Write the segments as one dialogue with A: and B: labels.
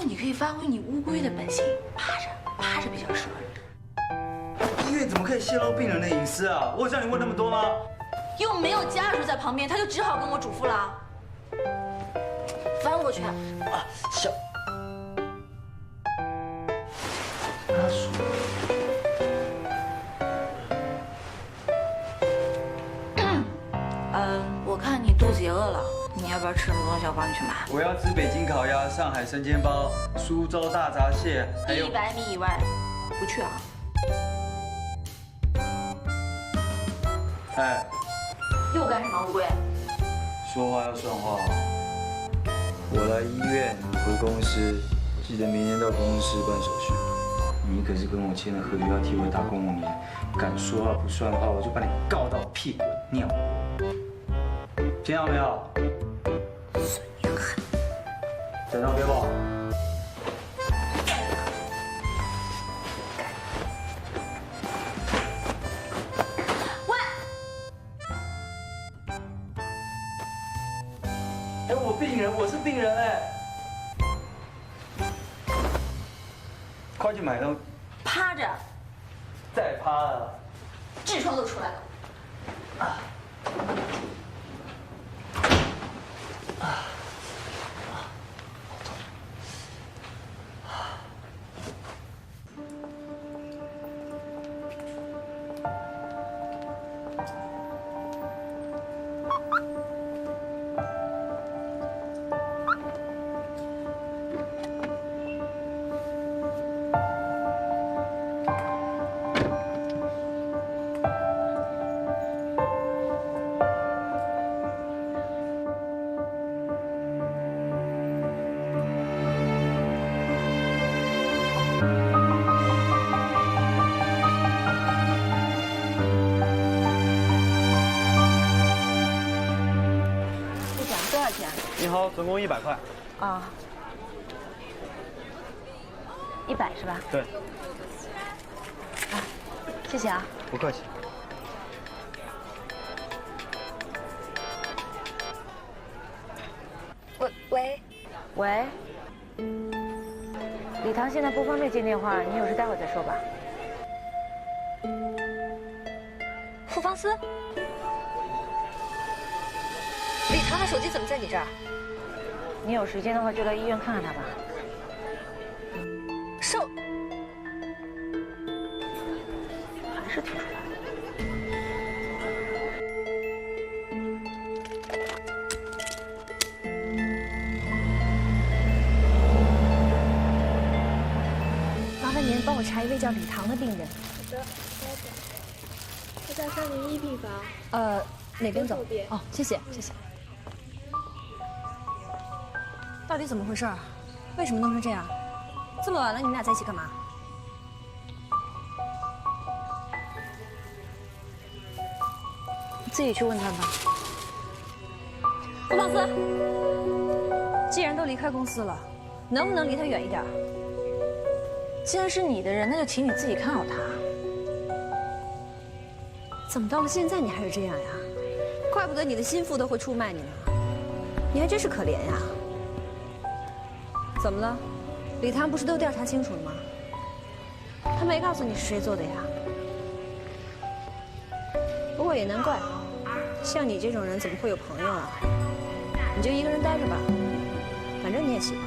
A: 你可以发挥你乌龟的本性，趴着比较适合。
B: 医院怎么可以泄露病人的隐私啊？我有叫你问那么多吗？
A: 又没有家属在旁边，他就只好跟我嘱咐了。翻过去。
B: 小。阿叔。
A: 我看你肚子也饿了，你要不要吃什么东西？我帮你去买。
B: 我要吃北京烤鸭、上海生煎包、苏州大闸蟹，还有
A: 100米以外不去啊。
B: 哎，
A: 又干什么，乌龟？
B: 说话要算话哦。我来医院，你回公司，记得明天到公司办手续。你可是跟我签了合约，要替我打公务员，敢说话不算话，我就把你告到屁滚尿。听到没有？
A: 孙云狠，
B: 假装给我。
A: 喂！
B: 哎，我是病人哎。快去买东西。
A: 趴着，
B: 再趴了。
A: 痔疮都出来了。
C: 你好，总共100块。
D: 啊，100是吧？
C: 对。
D: 啊，谢谢啊。
C: 不客气。
D: 喂。礼堂现在不方便接电话，你有事待会儿再说吧。
E: 傅芳思，礼堂的手机怎么在你这儿？
D: 你有时间的话就来医院看看他吧。还是听出来了。
E: 麻烦您帮我查一位叫礼堂的病人。
F: 好的，稍等。他在301病房。
E: 哪边走？
F: 右边。
E: 哦，谢谢，谢谢。到底怎么回事？为什么弄成这样？这么晚了，你们俩在一起干嘛？
D: 自己去问他吧。
E: 傅芳思，既然都离开公司了，能不能离他远一点？
A: 既然是你的人，那就请你自己看好他。
E: 怎么到了现在你还是这样呀？怪不得你的心腹都会出卖你呢，你还真是可怜呀。怎么了？礼堂不是都调查清楚了吗？他没告诉你是谁做的呀？不过也难怪，像你这种人怎么会有朋友啊？你就一个人待着吧，反正你也喜欢。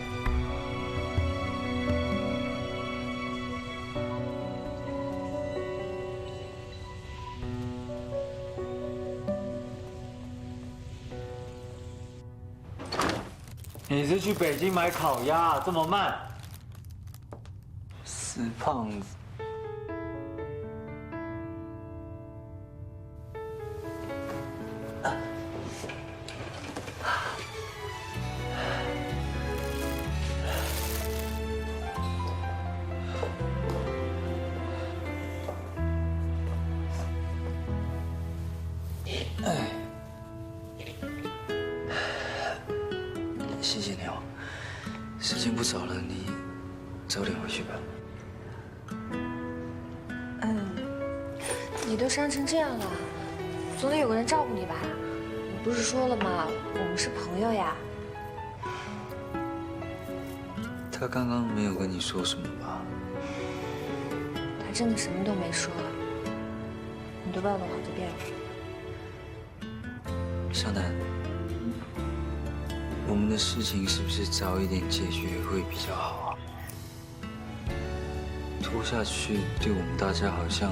B: 你是去北京买烤鸭，这么慢？死胖子！谢谢你哦，时间不早了，你早点回去吧。
E: 你都伤成这样了，总得有个人照顾你吧？我不是说了吗？我们是朋友呀。
B: 他刚刚没有跟你说什么吧？
E: 他真的什么都没说，你都把我弄好这边了。
B: 湘南，我们的事情是不是早一点解决会比较好啊？拖下去对我们大家好像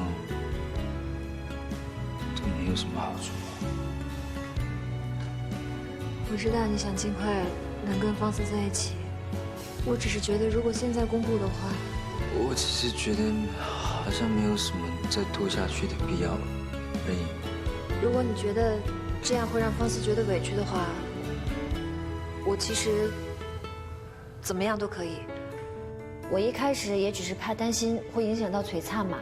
B: 都没有什么好处。
E: 我知道你想尽快能跟方思在一起，我只是觉得如果现在公布的话，
B: 我只是觉得好像没有什么再拖下去的必要而已。
E: 如果你觉得这样会让方思觉得委屈的话，我其实怎么样都可以。我一开始也只是怕担心会影响到璀璨嘛，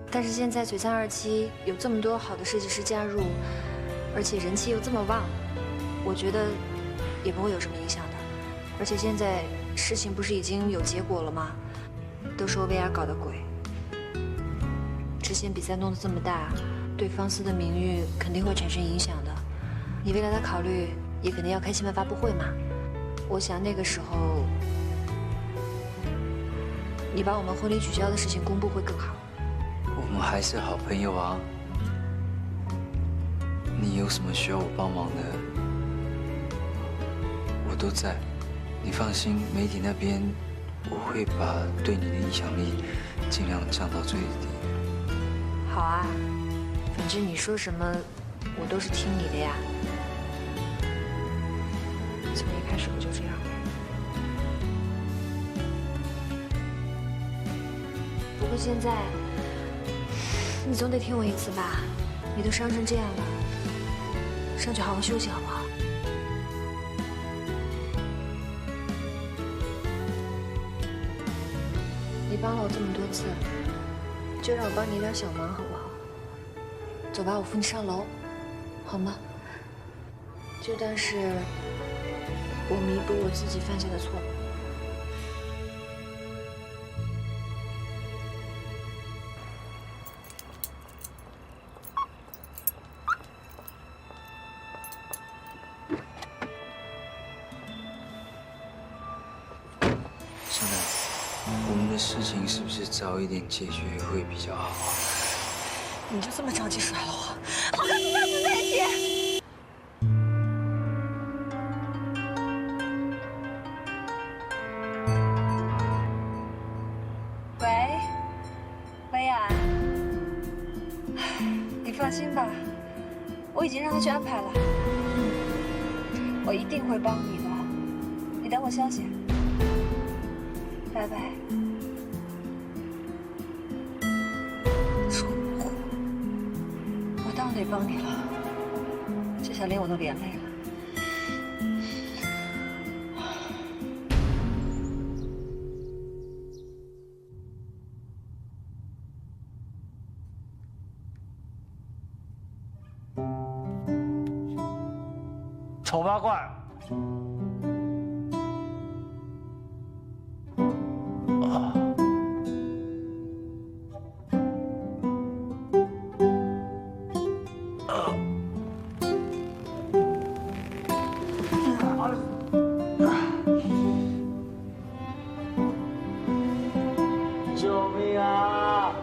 E: 但是现在璀璨2期有这么多好的设计师加入，而且人气又这么旺，我觉得也不会有什么影响的。而且现在事情不是已经有结果了吗？都说 VR 搞的鬼，之前比赛弄得这么大，对方思的名誉肯定会产生影响的。你为了他考虑，也肯定要开新闻发布会嘛。我想那个时候，你把我们婚礼取消的事情公布会更好。
B: 我们还是好朋友啊，你有什么需要我帮忙的，我都在。你放心，媒体那边我会把对你的影响力尽量降到最低。
E: 好啊，反正你说什么，我都是听你的呀。从一开始不就这样吗？不过现在，你总得听我一次吧？你都伤成这样了，上去好好休息好不好？你帮了我这么多次，就让我帮你一点小忙好不好？走吧，我扶你上楼，好吗？就当是我弥补我自己犯下的错误。
B: 湘南，我们的事情是不是早一点解决会比较好啊？
E: 你就这么着急甩了我？我跟你下次在一起。喂，薇娅，你放心吧，我已经让他去安排了，我一定会帮你的，你等我消息。拜拜。楚母，我当然得帮你了，这下连我都连累了。
C: 丑八怪！
B: 救命啊！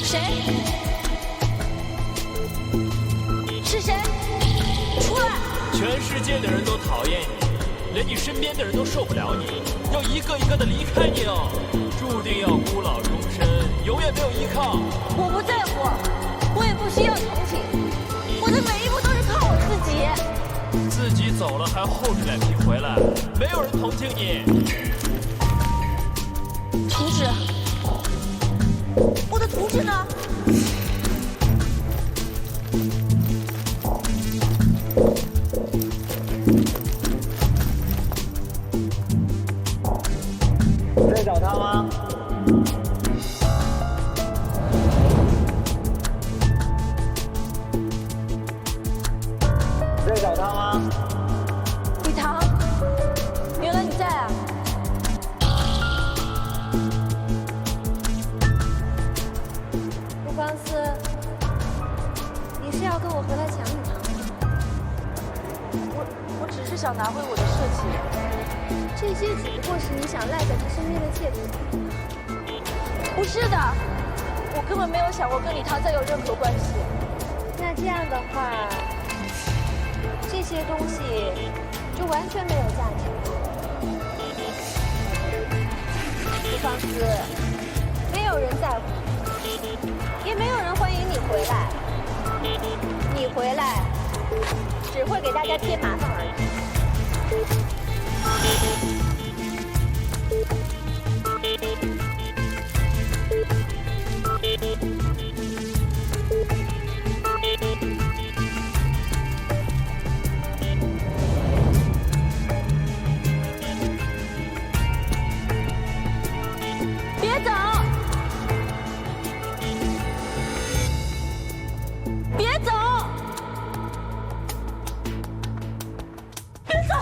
A: 谁？是谁？出来！
G: 全世界的人都讨厌你，连你身边的人都受不了你，要一个一个的离开你哦，注定要孤老终生，永远没有依靠。
A: 我不在乎，我也不需要同情，我的每一步都是靠我自己。
G: 自己走了还厚着脸皮回来，没有人同情你。
A: 图纸，我的图纸呢？
C: 在找他吗？在找他吗？
A: 李唐，原来你在啊！
F: 陆方思，你是要跟我回来抢李唐吗？
A: 我只是想拿回我的设计。
F: 这些只不过是你想赖在他身边的借口。
A: 不是的，我根本没有想过跟李唐再有任何关系。
F: 那这样的话，这些东西就完全没有价值了。陆方思，没有人在乎你，也没有人欢迎你回来。你回来只会给大家添麻烦而已。
A: 别走！别走！别走！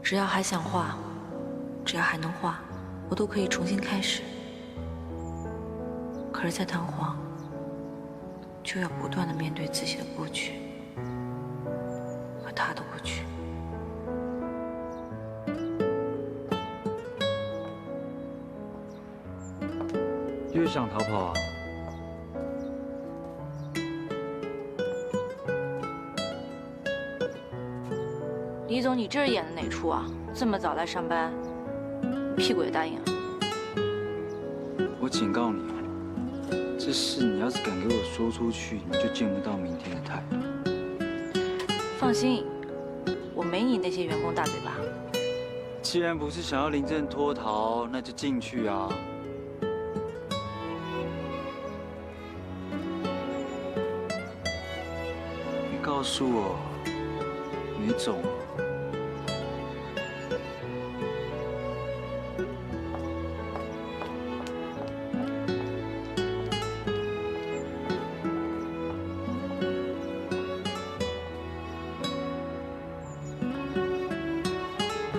A: 只要还想画，只要还能画，我都可以重新开始。可是再弹簧，就要不断的面对自己的过去和他的过去。
B: 越想逃跑啊！
A: 李总，你这是演的哪出啊？这么早来上班，屁股也答应了。
B: 我警告你，这事你要是敢给我说出去，你就见不到明天的太阳。
A: 放心，我没你那些员工大嘴巴。
B: 既然不是想要临阵脱逃，那就进去啊！你告诉我，你肿了？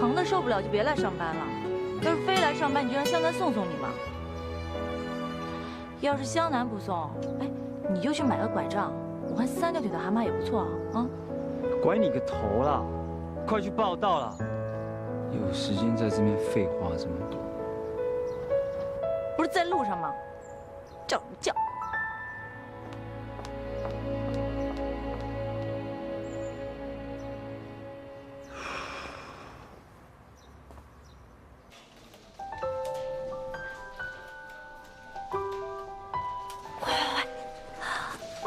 A: 疼的受不了就别来上班了，要是非来上班，你就让湘南送送你嘛。要是湘南不送，哎，你就去买个拐杖，我看三条腿的蛤蟆也不错啊。啊，
C: 管你个头啦！快去报道了。
B: 有时间在这边废话这么多？
A: 不是在路上吗？叫什么叫？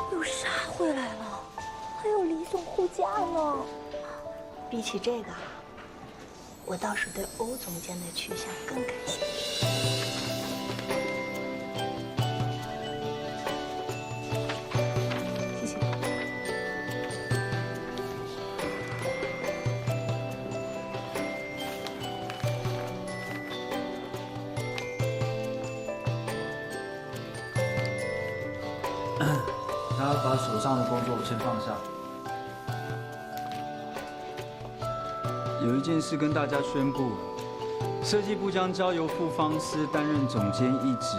F: 有沙回来了，还有李总护驾呢。比起这个，我倒是对欧总监的去向更感兴趣。
B: 大家把手上的工作先放下。有一件事跟大家宣布，设计部将交由傅方思担任总监一职，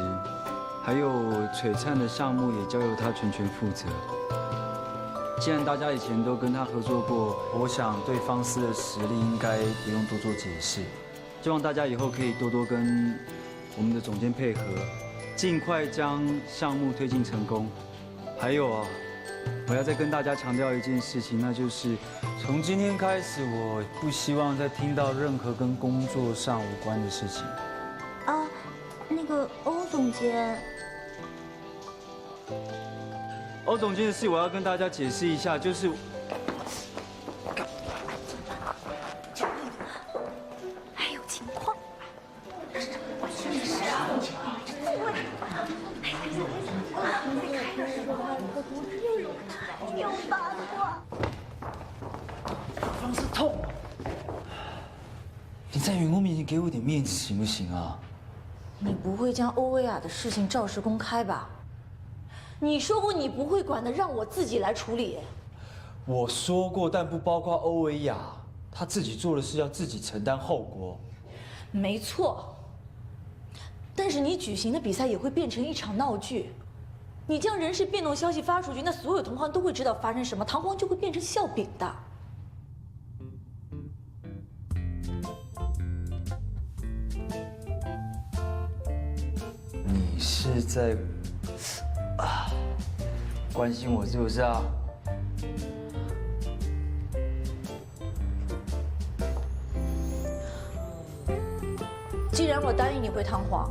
B: 还有璀璨的项目也交由他全权负责。既然大家以前都跟他合作过，我想对方思的实力应该不用多做解释。希望大家以后可以多多跟我们的总监配合，尽快将项目推进成功。还有啊，我要再跟大家强调一件事情，那就是从今天开始，我不希望再听到任何跟工作上无关的事情。
F: 啊，那个欧总监，
B: 欧总监的事，我要跟大家解释一下，就是
F: 还有情况。有八卦。
B: 方思痛。你在员工面前给我点面子行不行啊？
H: 你不会将欧薇娅的事情肇事公开吧？你说过你不会管的，让我自己来处理。
B: 我说过，但不包括欧维雅，她自己做的事要自己承担后果。
H: 没错，但是你举行的比赛也会变成一场闹剧。你将人事变动消息发出去，那所有同行都会知道发生什么，唐皇就会变成笑柄的。
B: 你是在关心我是不是啊？
H: 既然我答应你回唐皇，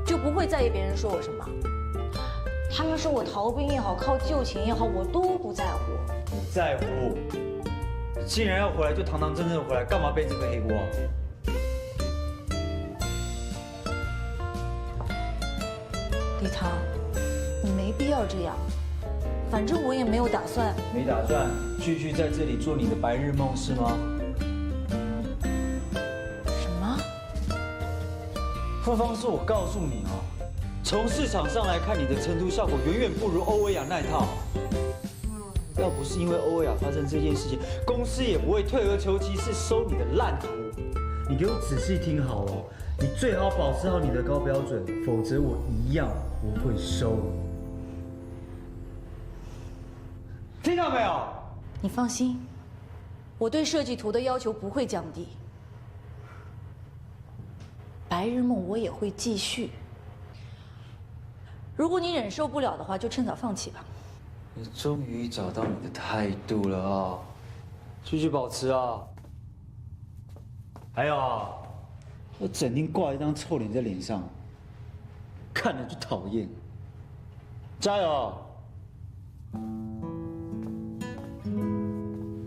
H: 就不会在意别人说我什么。他们说我逃兵也好，靠旧情也好，我都不在乎。
B: 不在乎。既然要回来，就堂堂正正回来，干嘛背这个黑锅？
H: 李唐，你没必要这样。反正我也没有打算。
B: 没打算继续在这里做你的白日梦是吗？
H: 什么？
B: 傅方是我告诉你哦，从市场上来看，你的成图效果远远不如欧维雅那一套。要不是因为欧维雅发生这件事情，公司也不会退而求其次收你的烂图。你给我仔细听好哦，你最好保持好你的高标准，否则我一样不会收。听到没有？
H: 你放心，我对设计图的要求不会降低。白日梦我也会继续。如果你忍受不了的话，就趁早放弃吧。
B: 你终于找到你的态度了啊！继续保持啊！还有啊，我整天挂一张臭脸在脸上，看了就讨厌。加油！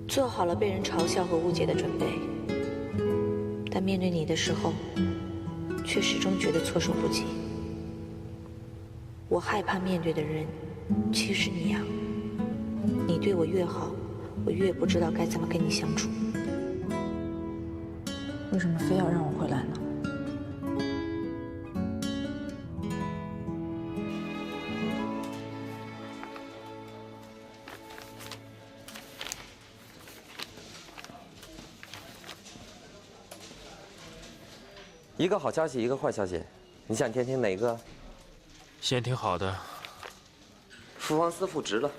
A: 做好了被人嘲笑和误解的准备，但面对你的时候，却始终觉得措手不及。我害怕面对的人，其实是你呀。你对我越好，我越不知道该怎么跟你相处。
H: 为什么非要让我回来呢？
I: 一个好消息，一个坏消息，你想听听哪个？
G: 先听好的，
I: 傅方思复职了。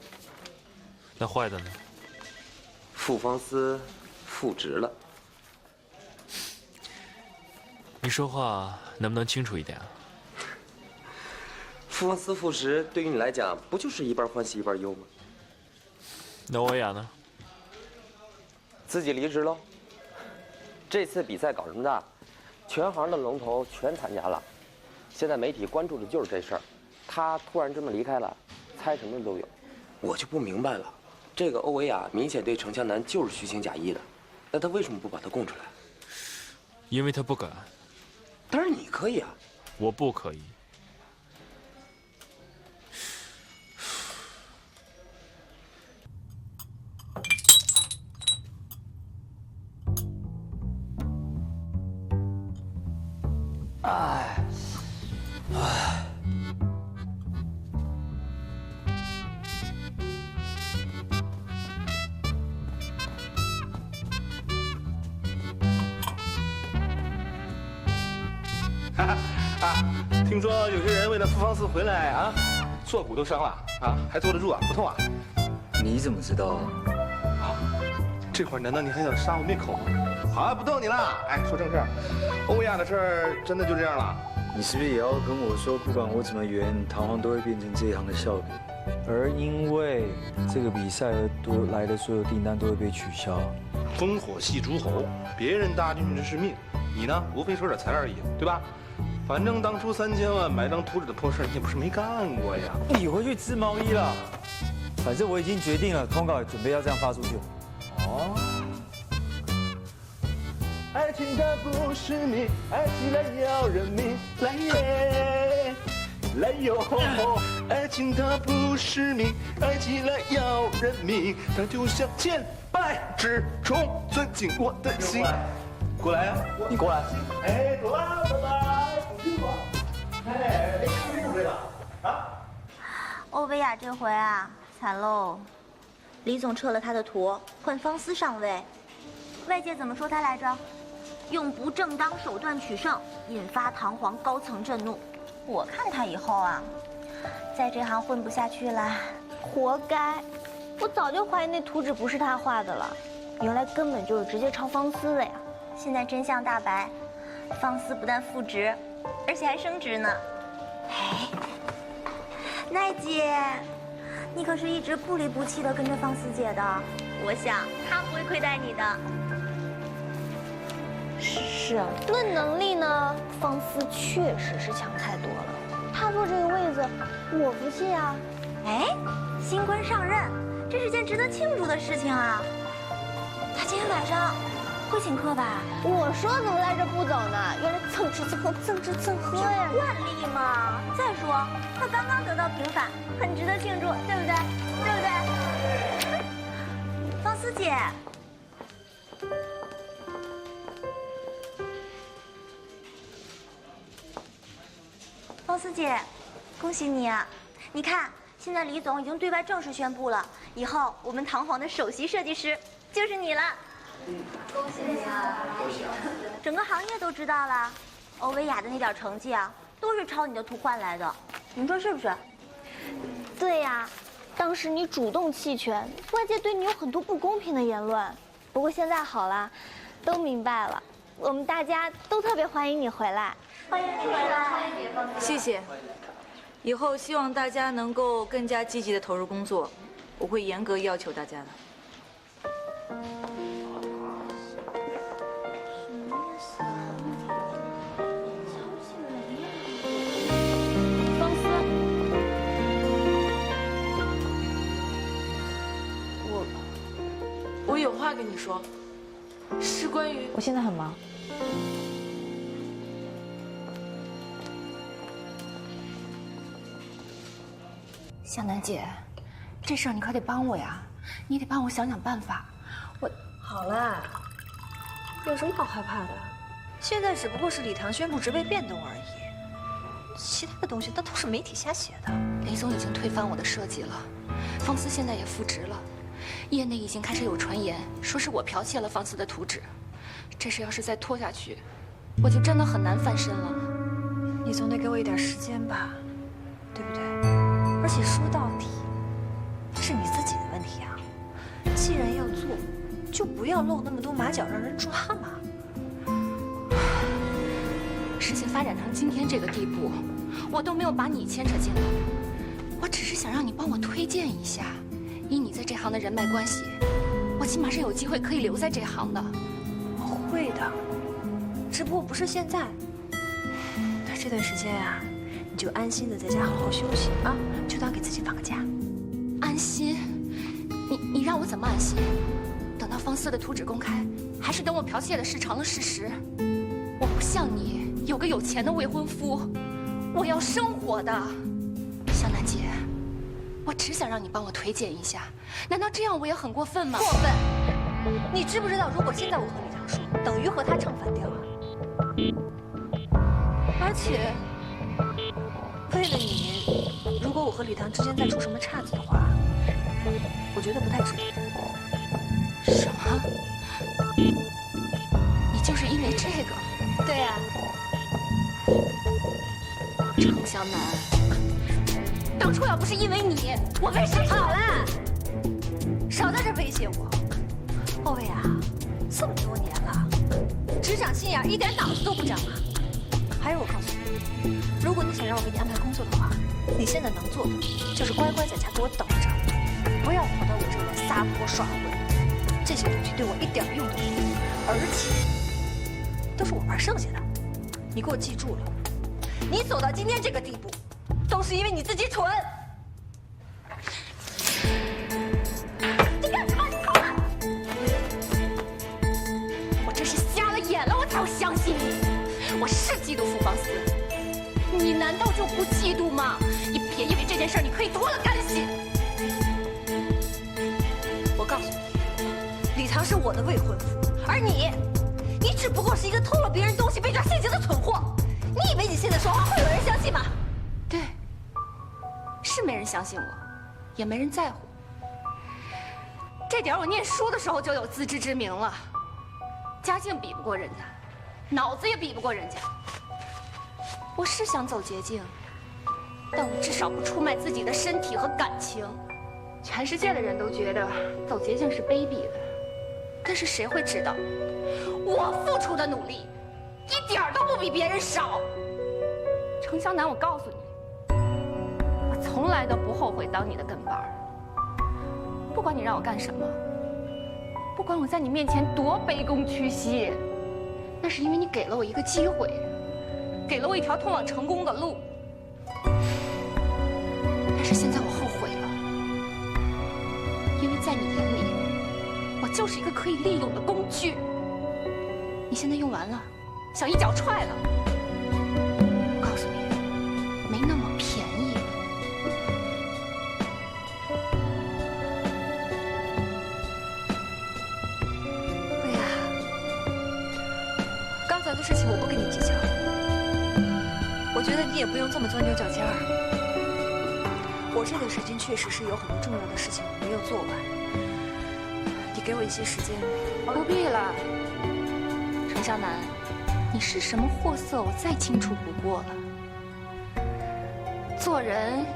G: 那坏的呢？
I: 傅方思复职了。
G: 你说话能不能清楚一点啊？
I: 傅方思复职对于你来讲，不就是一半欢喜一半忧吗？
G: 那欧雅呢？
I: 自己离职喽。这次比赛搞这么大，全行的龙头全参加了，现在媒体关注的就是这事儿。他突然这么离开了，猜什么都有。我就不明白了，这个欧维雅明显对程湘南就是虚情假意的，那他为什么不把他供出来？
G: 因为他不敢。
I: 当然你可以啊。
G: 我不可以。
J: 听说有些人为了赴方寺回来啊，坐骨都伤了啊，还坐得住啊，不痛啊？
B: 你怎么知道啊？
J: 这会儿难道你还想杀我灭口吗？好啊，不逗你了。哎，说正事儿，欧亚的事儿真的就这样了？
B: 你是不是也要跟我说，不管我怎么圆，弹簧都会变成这一行的笑柄？而因为这个比赛而来的所有订单都会被取消。
J: 烽火戏诸侯，别人搭进去是命，你呢，无非收点财而已，对吧？反正当初3000万买张图纸的破事，你也不是没干过呀。
B: 你回去织毛衣了。反正我已经决定了，通告也准备要这样发出去。
J: 哦。爱情它不是命，爱起来要人命，来耶，来哟！爱情它不是命，爱起来要人命，它就像千百只虫钻进我的心。过来呀，
B: 你过来。
J: 哎，走啦，拜拜，走去吧。哎，辛苦这个啊。
F: 欧维亚这回啊，惨喽！李总撤了他的图，换方思上位。外界怎么说他来着？用不正当手段取胜，引发堂皇高层震怒。我看他以后啊，在这行混不下去了，活该！我早就怀疑那图纸不是他画的了，原来根本就是直接抄方思的呀。现在真相大白，方思不但复职，而且还升职呢。哎，奈姐，你可是一直不离不弃的跟着方思姐的，我想她不会亏待你的。是啊，论能力呢，方思确实是强太多了。她坐这个位子，我服气啊。哎，新官上任，这是件值得庆祝的事情啊。他今天晚上会请客吧？我说怎么赖着不走呢？原来蹭吃蹭喝，蹭吃蹭喝呀，惯例嘛。再说他刚刚得到平反，很值得庆祝，对不对？对不对？方思姐。方思姐，恭喜你啊！你看，现在李总已经对外正式宣布了，以后我们堂皇的首席设计师就是你了。恭喜你啊！恭喜啊！整个行业都知道了，欧维雅的那点成绩啊，都是抄你的图换来的，你说是不是？对呀，当时你主动弃权，外界对你有很多不公平的言论。不过现在好了，都明白了，我们大家都特别欢迎你回来。欢迎你回来，
A: 谢谢。以后希望大家能够更加积极的投入工作，我会严格要求大家的。
F: 方思，
A: 我有话跟你说，是关于……
D: 我现在很忙。
E: 向南姐，这事儿你可得帮我呀，你得帮我想想办法。
K: 好啦，有什么好害怕的？现在只不过是礼堂宣布职位变动而已，其他的东西那都是媒体瞎写的。
E: 雷总已经推翻我的设计了，方思现在也复职了，业内已经开始有传言说是我剽窃了方思的图纸，这事要是再拖下去，我就真的很难翻身了。
K: 你总得给我一点时间吧，对不对？而且说到底，这是你自己的问题啊。既然要做，就不要露那么多马脚让人抓嘛。
E: 事情发展成今天这个地步，我都没有把你牵扯进来，我只是想让你帮我推荐一下。以你在这行的人脉关系，我起码是有机会可以留在这行的。
K: 我会的，只不过不是现在。那这段时间啊，你就安心的在家好好休息啊，就当给自己放个假。
E: 安心？你让我怎么安心？等到方思的图纸公开，还是等我剽窃的事成了事实？我不像你有个有钱的未婚夫，我要生活的。向南姐，我只想让你帮我推荐一下，难道这样我也很过分吗？
K: 过分！你知不知道，如果现在我和李唐说，等于和他唱反调啊？而且，为了你，如果我和李唐之间再出什么岔子的话，我觉得不太值得。
E: 什么？你就是因为这个？
K: 对呀。
F: 程湘南，当初要不是因为你，我为什么？
E: 好了，少在这威胁我。欧薇啊，这么多年了，只长心眼，一点脑子都不长啊！还有，我告诉你，如果你想让我给你安排工作的话，你现在能做的就是乖乖在家给我等着，不要跑到我这儿来撒泼耍混。这些东西对我一点用都没有，而且都是我玩剩下的。你给我记住了，你走到今天这个地步，都是因为你自己蠢。
F: 你干什么？你跑了！我真是瞎了眼了，我才会相信你。我是嫉妒傅芳思，你难道就不嫉妒吗？你别以为这件事你可以脱了干系。
E: 我告诉你，李唐是我的未婚夫，而你只不过是一个偷了别人东西被抓现行的蠢货。你以为你现在说话会有人相信吗？
F: 对，是没人相信我，也没人在乎。这点我念书的时候就有自知之明了，家境比不过人家，脑子也比不过人家。我是想走捷径，但我至少不出卖自己的身体和感情。全世界的人都觉得走捷径是卑鄙的，但是谁会知道，我付出的努力一点都不比别人少。程湘南，我告诉你，我从来都不后悔当你的跟班儿。不管你让我干什么，不管我在你面前多卑躬屈膝，那是因为你给了我一个机会，给了我一条通往成功的路。但是现在我后悔了，因为在你眼里，我就是一个可以利用的工具。你现在用完了，想一脚踹了。我告诉你，没那么便宜。
E: 薇娅，刚才的事情我不跟你计较，我觉得你也不用这么钻牛角尖儿。我这段时间确实是有很多重要的事情没有做完，你给我一些时间。
F: 不必了。程湘南，你是什么货色，我再清楚不过了。做人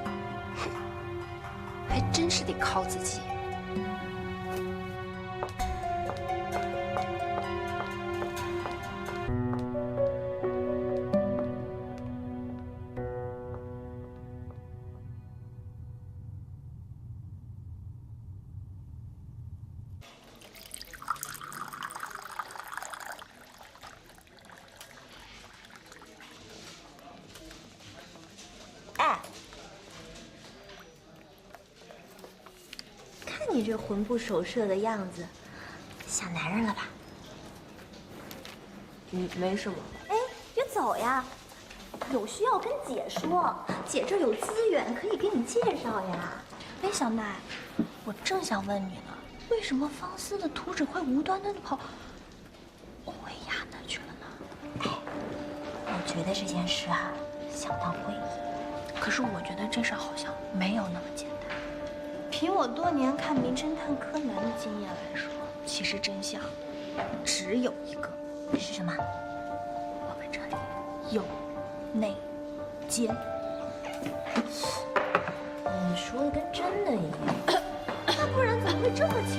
F: 还真是得靠自己。
H: 你这魂不守舍的样子，想男人了吧？
K: 没什么。
H: 哎，别走呀，有需要跟姐说，姐这有资源可以给你介绍呀。哎，小奈，我正想问你呢，为什么方思的图纸会无端端的跑欧薇娅那去了呢？哎，我觉得这件事啊相当诡异，可是我觉得这事好像没有那么简单。凭我多年看《名侦探柯南》的经验来说，其实真相只有一个，是什么？我们这里有内奸。你说的跟真的一样，那不然怎么会这么巧？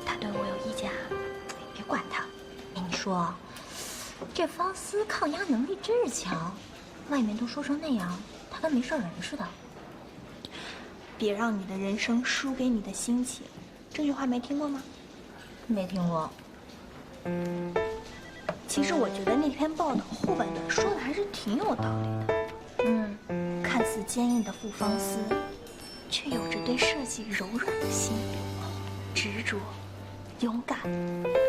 H: 他对我有意见啊？别管他。哎，你说，这方思抗压能力真是强。外面都说成那样，他跟没事人似的。别让你的人生输给你的心情，这句话没听过吗？没听过。其实我觉得那篇报道后半段说的还是挺有道理的。看似坚硬的傅方思，却有着对设计柔软的心，执着、勇敢、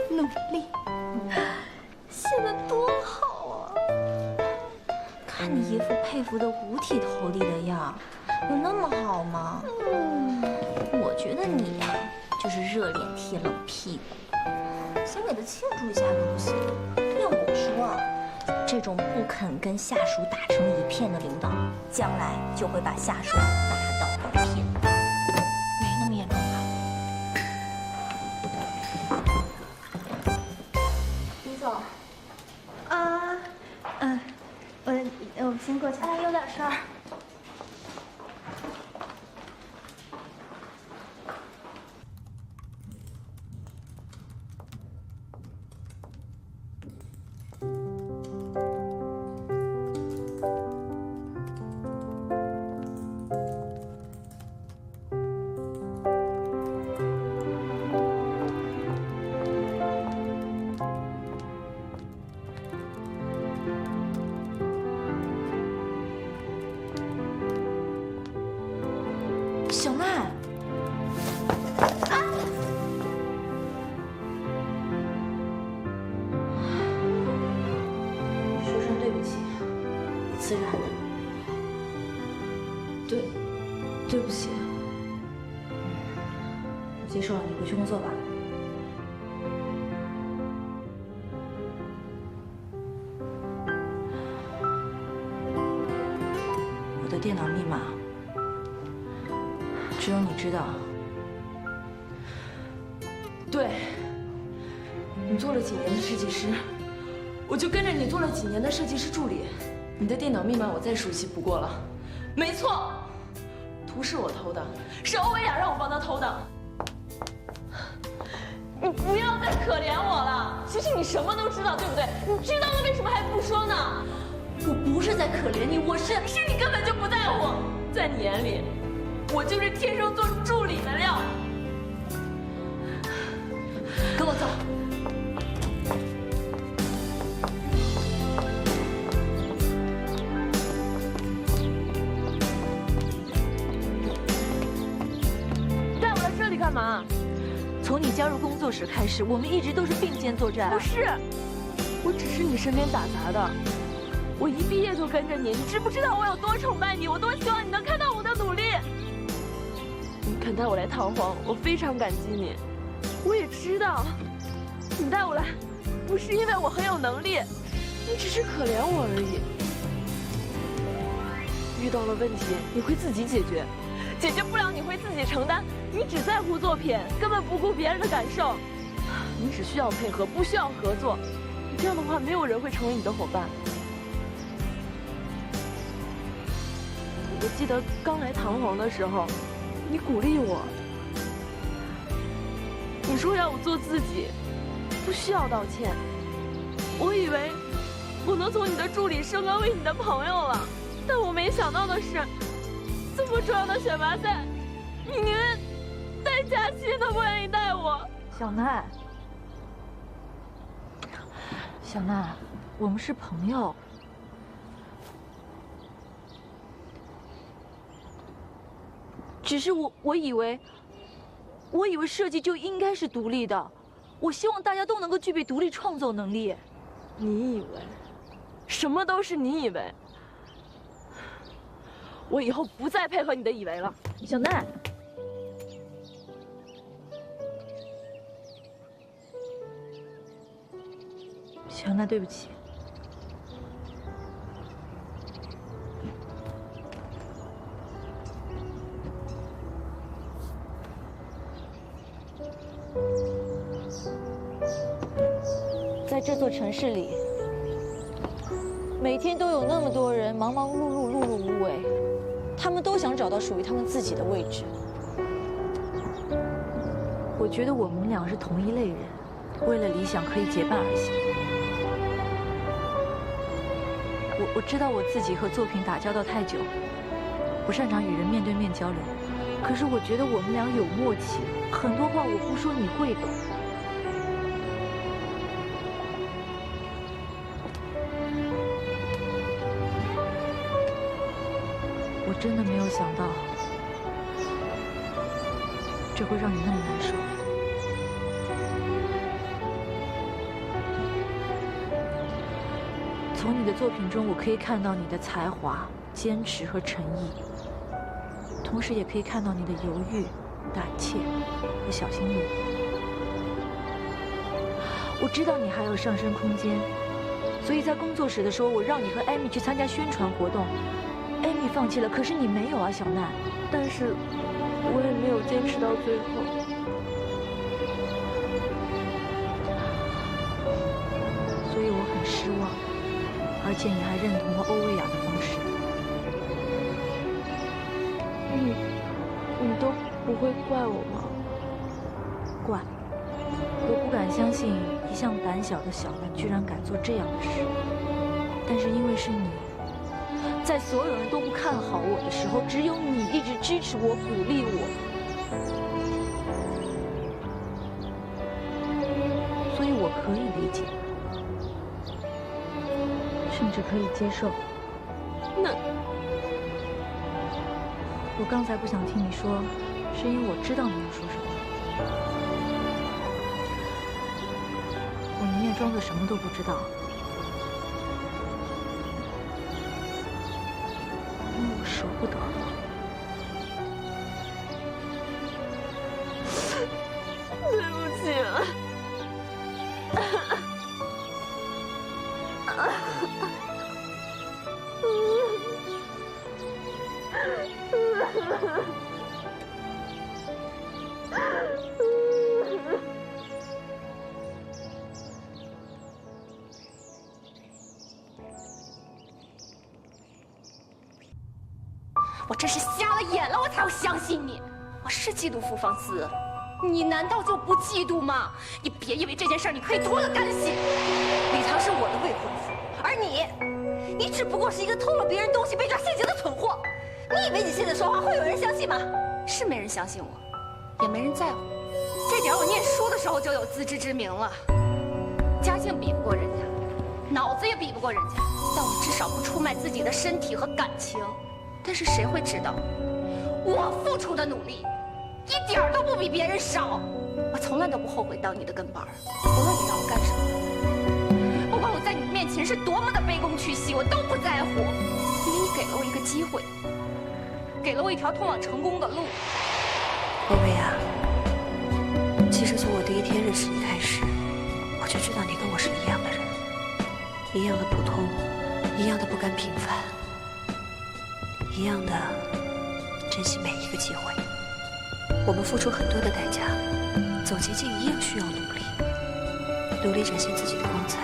H: 努力，写得多好啊！看你一副佩服得五体投地的样，有那么好吗？我觉得你呀，就是热脸贴冷屁股，想给他庆祝一下都不行。要我说，这种不肯跟下属打成一片的领导，将来就会把下属打到一片。没那么严重吧？
A: 自然的。
K: 对不起。我接受了，你回去工作吧。
A: 我的电脑密码只有你知道。
K: 对，你做了几年的设计师，我就跟着你做了几年的设计师助理。你的电脑密码我再熟悉不过了。没错，图是我偷的，是欧维雅让我帮他偷的。你不要再可怜我了，其实你什么都知道，对不对？你知道了为什么还不说呢？我不是在可怜你，是你根本就不在乎。在你眼里，我就是天生做助理的料。跟我走。带我来这里干嘛？
A: 从你加入工作室开始，我们一直都是并肩作战。
K: 不是，我只是你身边打杂的。我一毕业就跟着你，你知不知道我有多崇拜你？我多希望你能看到我的努力。你肯带我来唐皇，我非常感激你。我也知道，你带我来，不是因为我很有能力，你只是可怜我而已。遇到了问题，你会自己解决，解决不了你会自己承担。你只在乎作品，根本不顾别人的感受。你只需要配合，不需要合作。这样的话，没有人会成为你的伙伴。我记得刚来唐皇的时候，你鼓励我。你说要我做自己，不需要道歉。我以为我能从你的助理升高为你的朋友了，但我没想到的是，这么重要的选拔赛，你宁愿带假期都不愿意带我。
A: 小奈，小奈，我们是朋友。只是我以为设计就应该是独立的，我希望大家都能够具备独立创作能力。
K: 你以为，什么都是你以为。我以后不再配合你的以为了，
A: 小奈。小奈，对不起。在这座城市里，每天都有那么多人忙忙碌碌、碌碌无为，他们都想找到属于他们自己的位置。我觉得我们俩是同一类人，为了理想可以结伴而行。我知道我自己和作品打交道太久，不擅长与人面对面交流，可是我觉得我们俩有默契，很多话我不说你会懂。我真的没有想到，这会让你那么难受。从你的作品中，我可以看到你的才华、坚持和诚意，同时也可以看到你的犹豫、胆怯和小心翼翼。我知道你还有上升空间，所以在工作室的时候，我让你和艾米去参加宣传活动。艾米放弃了，可是你没有啊，小奈。
K: 但是我也没有坚持到最后。
A: 所以我很失望，而且你还认同了欧维雅的方式。
K: 你都不会怪我吗？
A: 怪，我不敢相信一向胆小的小兰居然敢做这样的事。但是因为是你，在所有人都不看好我的时候，只有你一直支持我、鼓励我，所以我可以理解，甚至可以接受。
K: 那
A: 我刚才不想听你说，是因为我知道你要说什么。我宁愿装作什么都不知道。不得了。
F: 对不起啊。
H: 我真是瞎了眼了，我才会相信你。我是嫉妒傅芳思，你难道就不嫉妒吗？你别以为这件事你可以脱了干系。李唐是我的未婚夫，而你只不过是一个偷了别人东西被抓现行的蠢货。你以为你现在说话会有人相信吗？是没人相信我，也没人在乎。这点我念书的时候就有自知之明了。家境比不过人家，脑子也比不过人家，但我至少不出卖自己的身体和感情。但是谁会知道，我付出的努力一点都不比别人少。我从来都不后悔当你的跟班儿，无论你让我干什么，不管我在你面前是多么的卑躬屈膝，我都不在乎，因为你给了我一个机会，给了我一条通往成功的路。
K: 欧维亚，其实从我第一天认识你开始，我就知道你跟我是一样的人，一样的普通，一样的不甘平凡。一样的珍惜每一个机会，我们付出很多的代价，走捷径一样需要努力，努力展现自己的光彩，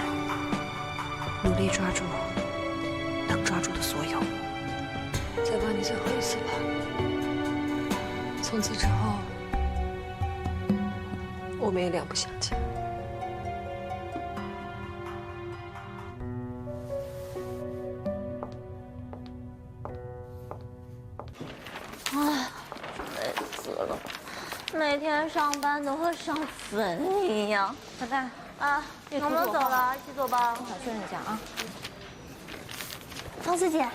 K: 努力抓住能抓住的所有。再帮你最后一次吧，从此之后，我们也两不相欠。
F: 每天上班都和上坟一样。小戴啊，能不能走了？一起走吧。我想确认一下啊。
H: 芳思姐，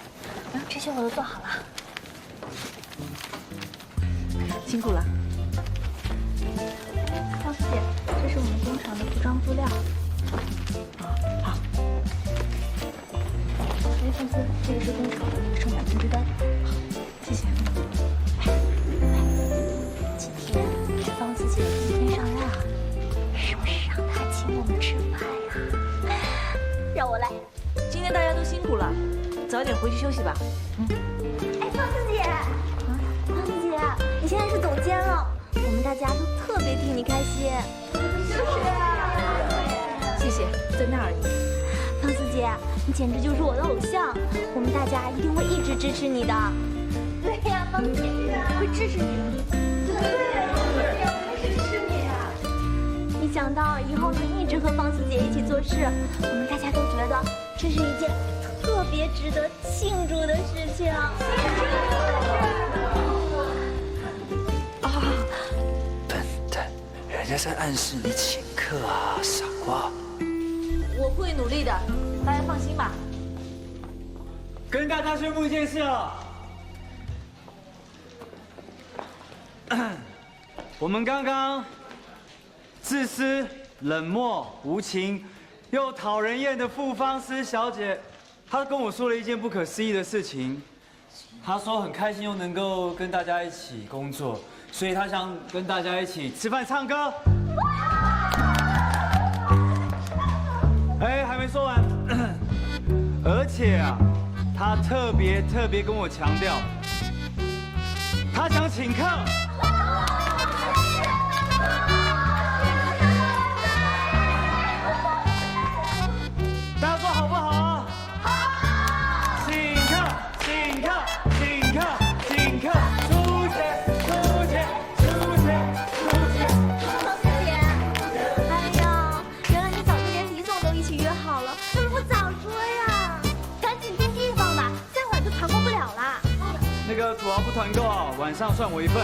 H: 这些我都做好了。
A: 辛苦了。
H: 芳思姐，这是我们工厂的服装布料。
A: 好。
H: 哎，芳思，这个是工厂的那个生产通知单。
A: 好，谢谢。
H: 今天是芳思姐第一天上任啊，是不是让她请我们吃饭呀？让我来。
A: 今天大家都辛苦了，早点回去休息吧。
H: 哎，芳思姐，芳思姐，你现在是总监了，我们大家都特别替你开心。
A: 谢谢，在那儿而已。
H: 芳思姐，你简直就是我的偶像，我们大家一定会一直支持你的。对呀，芳思姐会支持你的。没想到以后能一直和芳思姐一起做事，我们大家都觉得这是一件特别值得庆祝的事情。
B: 笨蛋，人家在暗示你请客啊，傻瓜。
A: 我会努力的，大家放心吧。
C: 跟大家宣布一件事啊，我们刚刚自私、冷漠、无情又讨人厌的傅芳思小姐，她跟我说了一件不可思议的事情。她说很开心又能够跟大家一起工作，所以她想跟大家一起吃饭、唱歌。哎，还没说完，而且啊，她特别跟我强调，她想请客。大家说好不好啊？好！请客，请客，请客，请客，出钱，出钱，出钱，出钱。
H: 芳思姐，哎呀，原来你早就连李总都一起约好了，怎么不早说呀？赶紧订地方吧，再晚就团购不了啦。
C: 那个土豪不团购啊，晚上算我一份。